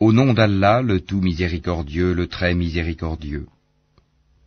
Au nom d'Allah, le tout miséricordieux, le très miséricordieux.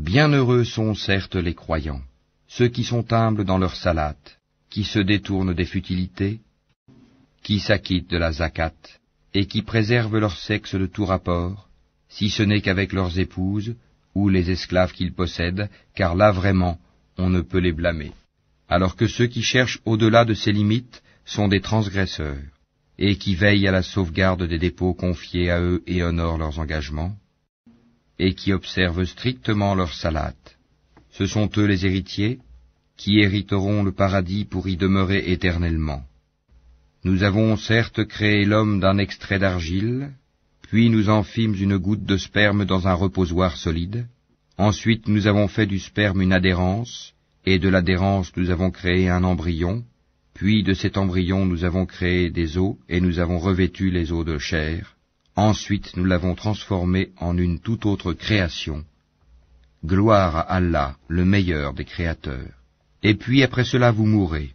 Bienheureux sont certes les croyants, ceux qui sont humbles dans leur salat, qui se détournent des futilités, qui s'acquittent de la zakat, et qui préservent leur sexe de tout rapport, si ce n'est qu'avec leurs épouses, ou les esclaves qu'ils possèdent, car là vraiment, on ne peut les blâmer. Alors que ceux qui cherchent au-delà de ces limites sont des transgresseurs, et qui veillent à la sauvegarde des dépôts confiés à eux et honorent leurs engagements, et qui observent strictement leur salat. Ce sont eux les héritiers, qui hériteront le paradis pour y demeurer éternellement. Nous avons certes créé l'homme d'un extrait d'argile, puis nous en fîmes une goutte de sperme dans un reposoir solide. Ensuite nous avons fait du sperme une adhérence, et de l'adhérence nous avons créé un embryon, puis de cet embryon nous avons créé des os, et nous avons revêtu les os de chair. Ensuite nous l'avons transformé en une toute autre création. Gloire à Allah, le meilleur des créateurs. Et puis après cela vous mourrez,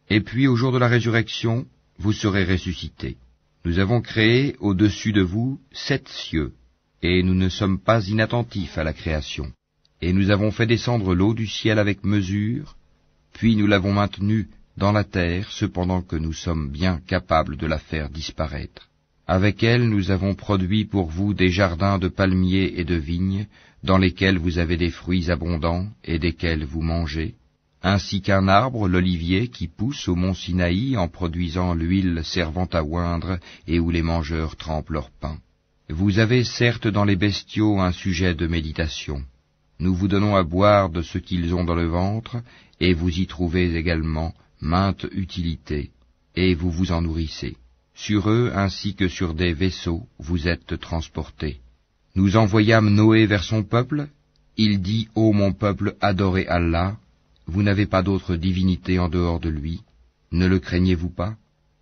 et puis au jour de la résurrection, vous serez ressuscités. Nous avons créé au-dessus de vous 7 cieux, et nous ne sommes pas inattentifs à la création. Et nous avons fait descendre l'eau du ciel avec mesure, puis nous l'avons maintenue dans la terre, cependant que nous sommes bien capables de la faire disparaître. Avec elle nous avons produit pour vous des jardins de palmiers et de vignes, dans lesquels vous avez des fruits abondants et desquels vous mangez, ainsi qu'un arbre, l'olivier, qui pousse au mont Sinaï en produisant l'huile servant à oindre et où les mangeurs trempent leur pain. Vous avez certes dans les bestiaux un sujet de méditation. Nous vous donnons à boire de ce qu'ils ont dans le ventre, et vous y trouvez également maintes utilités, et vous vous en nourrissez. Sur eux, ainsi que sur des vaisseaux, vous êtes transportés. Nous envoyâmes Noé vers son peuple. Il dit, ô mon peuple, adorez Allah. Vous n'avez pas d'autre divinité en dehors de lui. Ne le craignez-vous pas?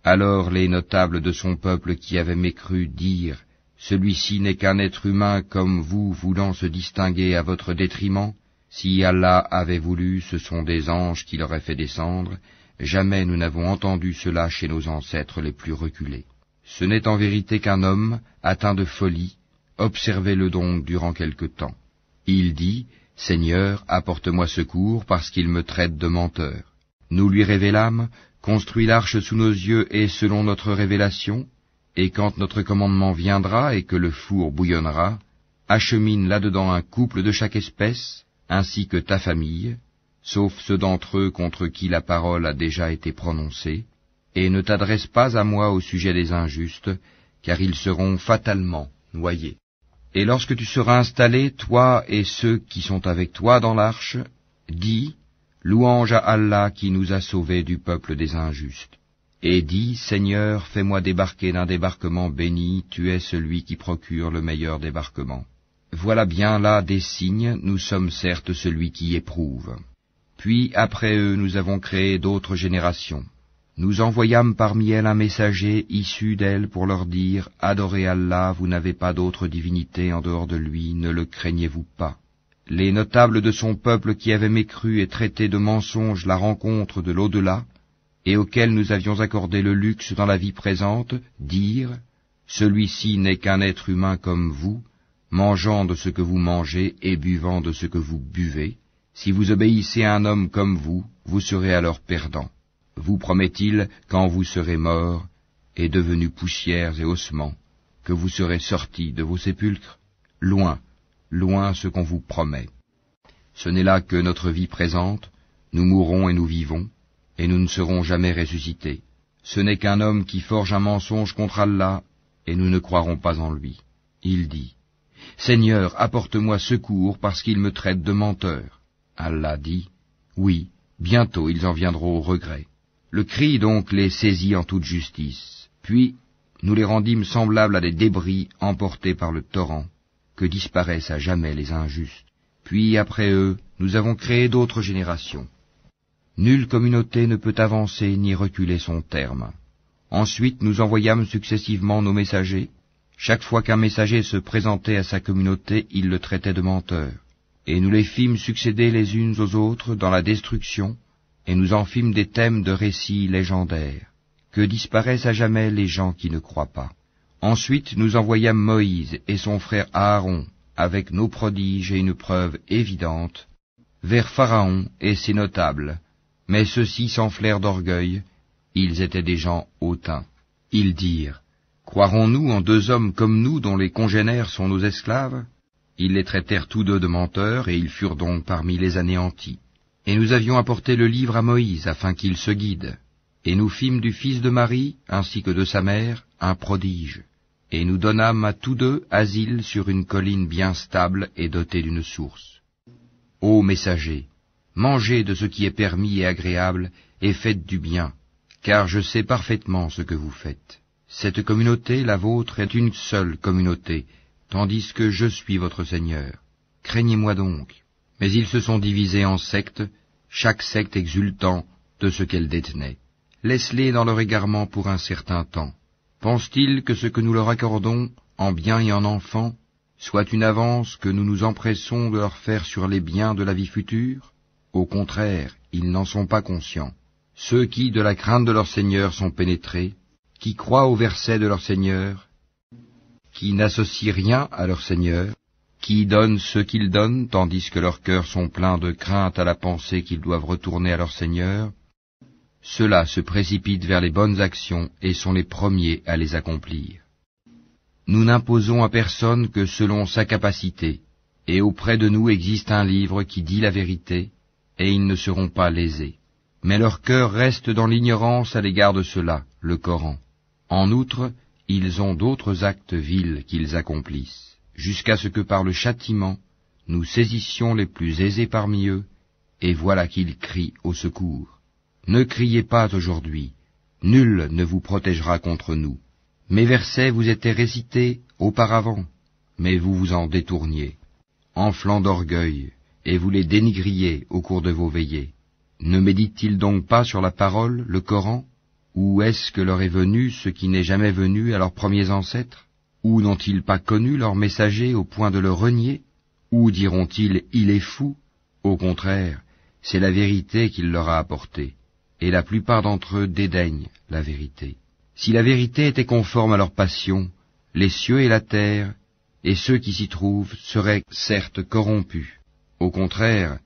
Alors les notables de son peuple qui avaient mécru dirent, celui-ci n'est qu'un être humain comme vous voulant se distinguer à votre détriment. Si Allah avait voulu, ce sont des anges qui l'auraient fait descendre. Jamais nous n'avons entendu cela chez nos ancêtres les plus reculés. Ce n'est en vérité qu'un homme atteint de folie. Observez-le donc durant quelque temps. Il dit, Seigneur, apporte-moi secours parce qu'il me traite de menteur. Nous lui révélâmes, construis l'arche sous nos yeux et selon notre révélation, et quand notre commandement viendra et que le four bouillonnera, achemine là-dedans un couple de chaque espèce, ainsi que ta famille, sauf ceux d'entre eux contre qui la parole a déjà été prononcée, et ne t'adresse pas à moi au sujet des injustes, car ils seront fatalement noyés. Et lorsque tu seras installé, toi et ceux qui sont avec toi dans l'arche, dis, louange à Allah qui nous a sauvés du peuple des injustes. Et dis, Seigneur, fais-moi débarquer d'un débarquement béni, tu es celui qui procure le meilleur débarquement. Voilà bien là des signes, nous sommes certes celui qui éprouve. Puis après eux nous avons créé d'autres générations. Nous envoyâmes parmi elles un messager issu d'elles pour leur dire, adorez Allah, vous n'avez pas d'autre divinité en dehors de lui, ne le craignez-vous pas. Les notables de son peuple qui avaient mécru et traité de mensonge la rencontre de l'au-delà, et auxquels nous avions accordé le luxe dans la vie présente, dirent, celui-ci n'est qu'un être humain comme vous, mangeant de ce que vous mangez et buvant de ce que vous buvez. Si vous obéissez à un homme comme vous, vous serez alors perdant. Vous promet-il, quand vous serez morts et devenus poussières et ossements, que vous serez sortis de vos sépulcres? Loin, loin ce qu'on vous promet. Ce n'est là que notre vie présente, nous mourrons et nous vivons, et nous ne serons jamais ressuscités. Ce n'est qu'un homme qui forge un mensonge contre Allah, et nous ne croirons pas en lui. Il dit, Seigneur, apporte-moi secours parce qu'il me traite de menteur. Allah dit, oui, bientôt ils en viendront au regret. Le cri donc les saisit en toute justice. Puis nous les rendîmes semblables à des débris emportés par le torrent, que disparaissent à jamais les injustes. Puis après eux, nous avons créé d'autres générations. Nulle communauté ne peut avancer ni reculer son terme. Ensuite nous envoyâmes successivement nos messagers. Chaque fois qu'un messager se présentait à sa communauté, il le traitait de menteur. Et nous les fîmes succéder les unes aux autres dans la destruction, et nous en fîmes des thèmes de récits légendaires, que disparaissent à jamais les gens qui ne croient pas. Ensuite nous envoyâmes Moïse et son frère Aaron, avec nos prodiges et une preuve évidente, vers Pharaon et ses notables, mais ceux-ci s'enflèrent d'orgueil, ils étaient des gens hautains. Ils dirent, croirons-nous en deux hommes comme nous dont les congénères sont nos esclaves? Ils les traitèrent tous deux de menteurs, et ils furent donc parmi les anéantis. Et nous avions apporté le livre à Moïse, afin qu'il se guide. Et nous fîmes du fils de Marie, ainsi que de sa mère, un prodige. Et nous donnâmes à tous deux asile sur une colline bien stable et dotée d'une source. Ô messagers, mangez de ce qui est permis et agréable, et faites du bien, car je sais parfaitement ce que vous faites. Cette communauté, la vôtre, est une seule communauté, tandis que je suis votre Seigneur. Craignez-moi donc. Mais ils se sont divisés en sectes, chaque secte exultant de ce qu'elle détenait. Laisse-les dans leur égarement pour un certain temps. Pensent-ils que ce que nous leur accordons, en biens et en enfants, soit une avance que nous nous empressons de leur faire sur les biens de la vie future? Au contraire, ils n'en sont pas conscients. Ceux qui, de la crainte de leur Seigneur, sont pénétrés, qui croient au verset de leur Seigneur, qui n'associent rien à leur Seigneur, qui donnent ce qu'ils donnent, tandis que leurs cœurs sont pleins de crainte à la pensée qu'ils doivent retourner à leur Seigneur, ceux-là se précipitent vers les bonnes actions et sont les premiers à les accomplir. Nous n'imposons à personne que selon sa capacité, et auprès de nous existe un livre qui dit la vérité, et ils ne seront pas lésés. Mais leur cœur reste dans l'ignorance à l'égard de cela, le Coran. En outre, ils ont d'autres actes vils qu'ils accomplissent, jusqu'à ce que par le châtiment, nous saisissions les plus aisés parmi eux, et voilà qu'ils crient au secours. Ne criez pas aujourd'hui, nul ne vous protégera contre nous. Mes versets vous étaient récités auparavant, mais vous vous en détourniez, enflant d'orgueil, et vous les dénigriez au cours de vos veillées. Ne méditent-ils donc pas sur la parole, le Coran? Ou est-ce que leur est venu ce qui n'est jamais venu à leurs premiers ancêtres? Ou n'ont-ils pas connu leur messager au point de le renier? Ou diront-ils, il est fou? Au contraire, c'est la vérité qu'il leur a apportée, et la plupart d'entre eux dédaignent la vérité. Si la vérité était conforme à leur passion, les cieux et la terre, et ceux qui s'y trouvent, seraient certes corrompus. Au contraire,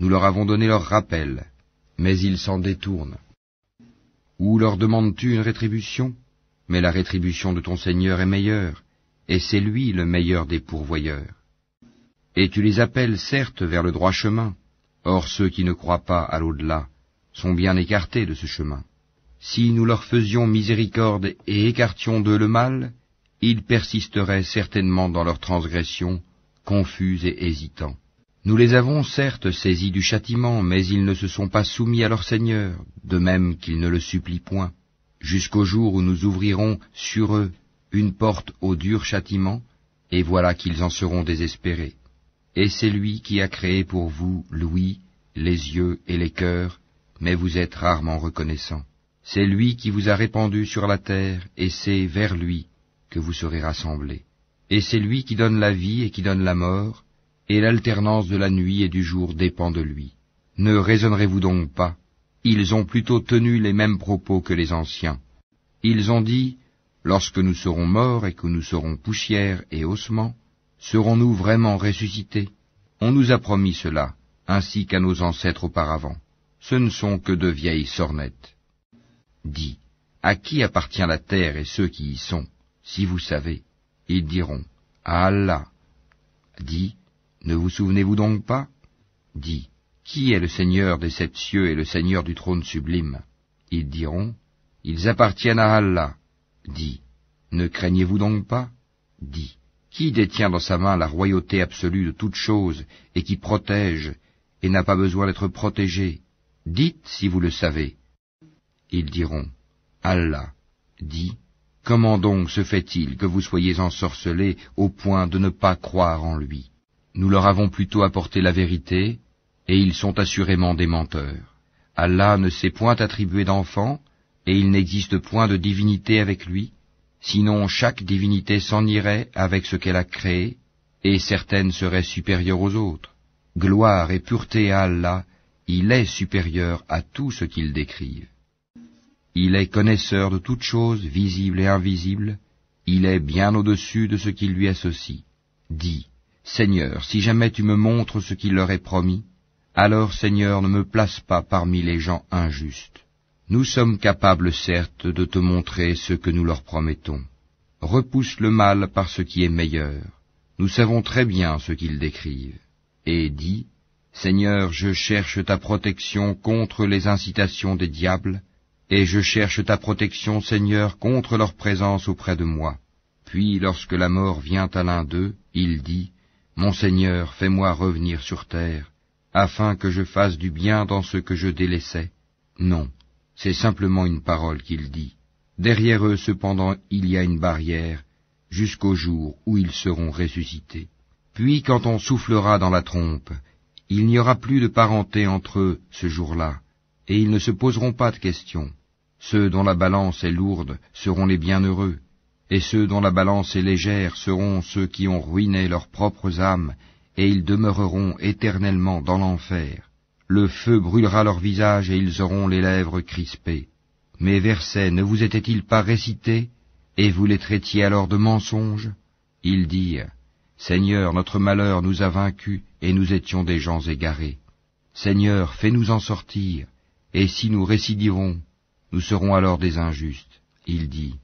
nous leur avons donné leur rappel, mais ils s'en détournent. Ou leur demandes-tu une rétribution? Mais la rétribution de ton Seigneur est meilleure, et c'est lui le meilleur des pourvoyeurs. Et tu les appelles certes vers le droit chemin, or ceux qui ne croient pas à l'au-delà sont bien écartés de ce chemin. Si nous leur faisions miséricorde et écartions d'eux le mal, ils persisteraient certainement dans leur transgression, confus et hésitants. Nous les avons certes saisis du châtiment, mais ils ne se sont pas soumis à leur Seigneur, de même qu'ils ne le supplient point, jusqu'au jour où nous ouvrirons sur eux une porte au dur châtiment, et voilà qu'ils en seront désespérés. Et c'est lui qui a créé pour vous l'ouïe, les yeux et les cœurs, mais vous êtes rarement reconnaissants. C'est lui qui vous a répandu sur la terre, et c'est vers lui que vous serez rassemblés. Et c'est lui qui donne la vie et qui donne la mort, et l'alternance de la nuit et du jour dépend de lui. Ne raisonnerez-vous donc pas? Ils ont plutôt tenu les mêmes propos que les anciens. Ils ont dit, lorsque nous serons morts et que nous serons poussière et ossements, serons-nous vraiment ressuscités? On nous a promis cela, ainsi qu'à nos ancêtres auparavant. Ce ne sont que de vieilles sornettes. Dis, à qui appartient la terre et ceux qui y sont, si vous savez? Ils diront, à Allah. Dis, ne vous souvenez-vous donc pas? Dis, qui est le Seigneur des sept cieux et le Seigneur du trône sublime? Ils diront, ils appartiennent à Allah. Dis, ne craignez-vous donc pas? Dis, qui détient dans sa main la royauté absolue de toutes choses et qui protège et n'a pas besoin d'être protégé? Dites si vous le savez. Ils diront, Allah. Dis, comment donc se fait-il que vous soyez ensorcelés au point de ne pas croire en lui? Nous leur avons plutôt apporté la vérité, et ils sont assurément des menteurs. Allah ne s'est point attribué d'enfant, et il n'existe point de divinité avec lui, sinon chaque divinité s'en irait avec ce qu'elle a créé, et certaines seraient supérieures aux autres. Gloire et pureté à Allah, il est supérieur à tout ce qu'ils décrivent. Il est connaisseur de toutes choses visibles et invisibles, Il est bien au-dessus de ce qu'ils lui associent. Dis, Seigneur, si jamais tu me montres ce qu'il leur est promis, alors, Seigneur, ne me place pas parmi les gens injustes. Nous sommes capables, certes, de te montrer ce que nous leur promettons. Repousse le mal par ce qui est meilleur. Nous savons très bien ce qu'ils décrivent. Et dis, Seigneur, je cherche ta protection contre les incitations des diables, et je cherche ta protection, Seigneur, contre leur présence auprès de moi. Puis, lorsque la mort vient à l'un d'eux, il dit, Mon Seigneur, fais-moi revenir sur terre, afin que je fasse du bien dans ce que je délaissais. Non, c'est simplement une parole qu'il dit. Derrière eux, cependant, il y a une barrière, jusqu'au jour où ils seront ressuscités. Puis, quand on soufflera dans la trompe, il n'y aura plus de parenté entre eux ce jour-là, et ils ne se poseront pas de questions. Ceux dont la balance est lourde seront les bienheureux, et ceux dont la balance est légère seront ceux qui ont ruiné leurs propres âmes, et ils demeureront éternellement dans l'enfer. Le feu brûlera leur visage et ils auront les lèvres crispées. Mes versets ne vous étaient-ils pas récités, et vous les traitiez alors de mensonges? Ils dirent, Seigneur, notre malheur nous a vaincus, et nous étions des gens égarés. Seigneur, fais-nous en sortir, et si nous récidivons, nous serons alors des injustes. Il dit,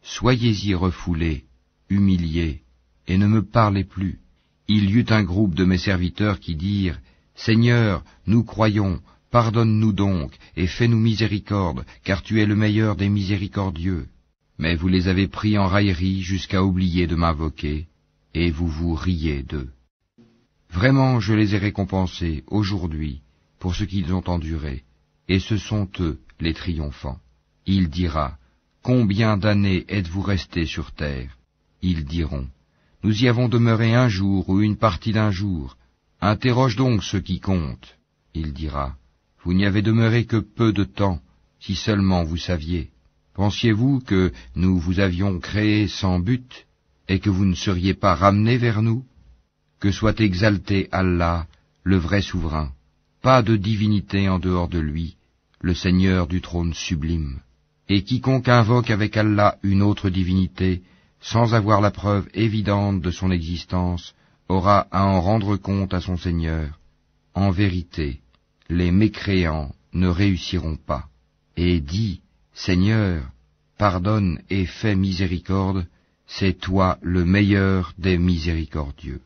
Soyez-y refoulés, humiliés, et ne me parlez plus. Il y eut un groupe de mes serviteurs qui dirent, Seigneur, nous croyons, pardonne-nous donc, et fais-nous miséricorde, car tu es le meilleur des miséricordieux. Mais vous les avez pris en raillerie jusqu'à oublier de m'invoquer, et vous vous riez d'eux. Vraiment, je les ai récompensés aujourd'hui pour ce qu'ils ont enduré, et ce sont eux les triomphants. Il dira, Combien d'années êtes-vous restés sur terre? Ils diront, Nous y avons demeuré un jour ou une partie d'un jour. Interroge donc ceux qui comptent. Il dira, Vous n'y avez demeuré que peu de temps, si seulement vous saviez. Pensiez-vous que nous vous avions créé sans but, et que vous ne seriez pas ramenés vers nous? Que soit exalté Allah, le vrai souverain. Pas de divinité en dehors de lui, le Seigneur du trône sublime. Et quiconque invoque avec Allah une autre divinité, sans avoir la preuve évidente de son existence, aura à en rendre compte à son Seigneur. En vérité, les mécréants ne réussiront pas. Et dis, Seigneur, pardonne et fais miséricorde, c'est toi le meilleur des miséricordieux.